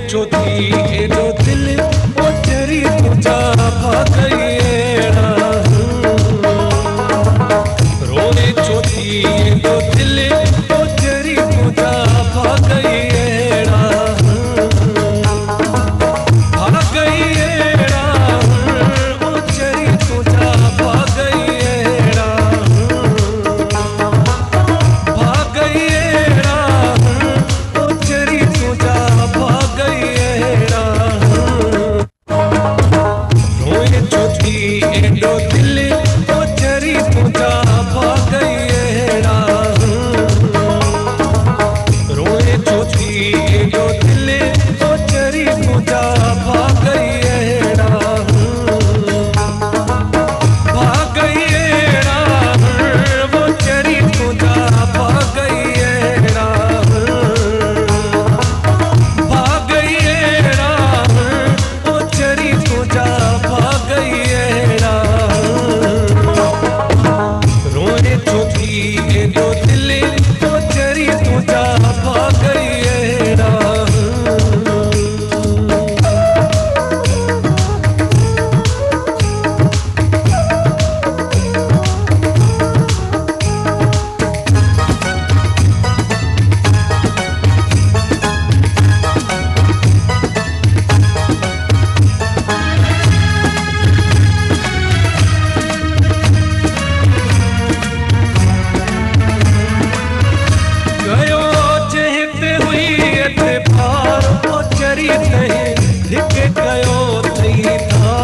जो थी एडो दिल ओ तेरी तुझा भागईड़ा रोए जो थी एडो दिल ओ तेरी तुझा भागईड़ा भागईड़ा ओ तेरी तुझा भागईड़ा भागईड़ा ओ तेरी तुझा रोए जो थी एडो दिल ओ तेरी तुझा भागईड़ा रोए जो थी एडो दिल ओ तेरी तुझा भागईड़ा भागईड़ा वो तेरी तुझा भागईड़ा भागईड़ा ओ तेरी तुझा भागईड़ा रोए जो थी एडो दिल ओ तेरी तुझा भागईड़ा गयो चहते हुई एतबार ओ चरी तहे लिख गयो थई था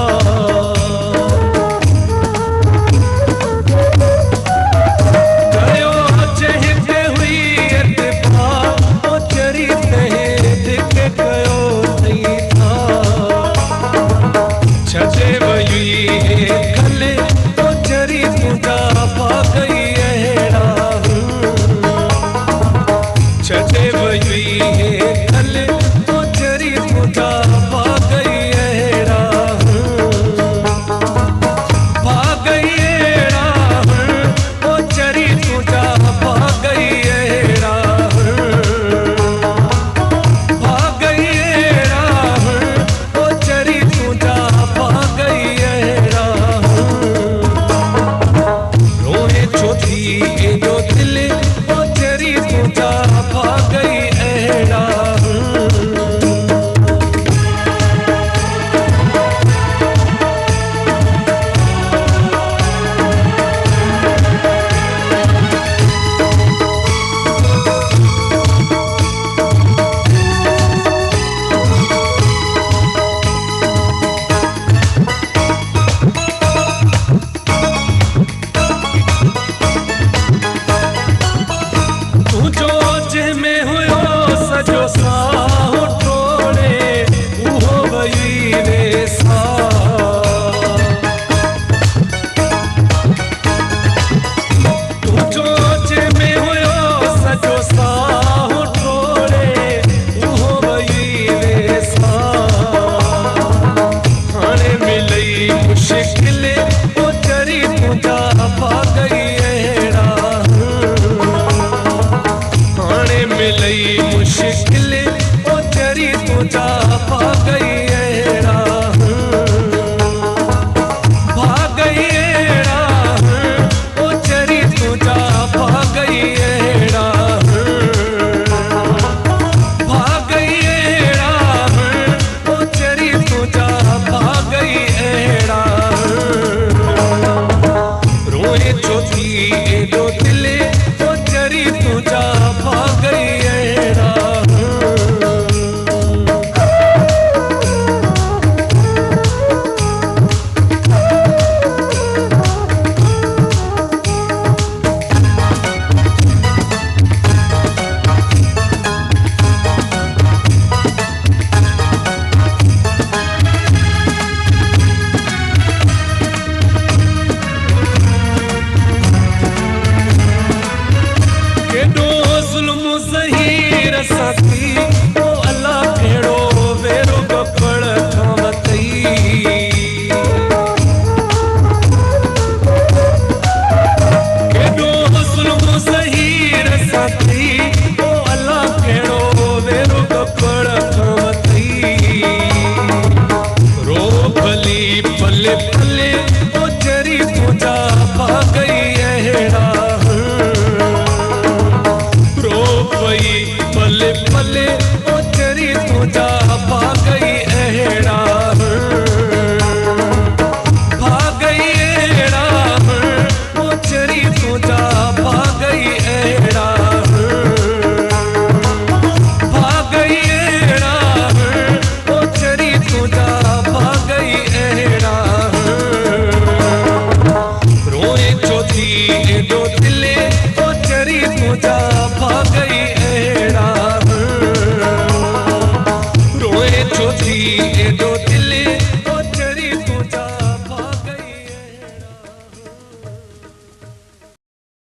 गयो चहते हुई एतबार ओ चरी तहे लिख गयो थई था छजे वई खले ओ चरी तुझा भागईड़ा छजे वई खल ओ तेरी तुझा भागईड़ा भागईड़ा ओ तेरी तुझा भागईड़ा भागईड़ा ओ तेरी तुझा भागईड़ा रोए जो थी एडो दिल ओ तेरी तुझा भागईड़ा तू जो जंहिं में हुयो सॼो साहु टोड़े उहो वई वेसा तू जो जंहिं में हुयो सॼो साहु टोड़े उहो वई वेसा हाणे मिलई मुश्किल ओ तेरी तुझा भागईड़ा हाणे मिलई मुश्किल ओ तेरी तुझा भागईड़ा भागईड़ा ओ तेरी तुझा भागईड़ा भागईड़ा ओ तेरी तुझा भागईड़ा रोए जो थी एडो दिल ओ तेरी तुझा भागईड़ा तुझा भागई एड़ा भागई एड़ा ओ चरी तुझा भागई एड़ा रोए चौथी एडो दिले ओ चरी तुझा भागई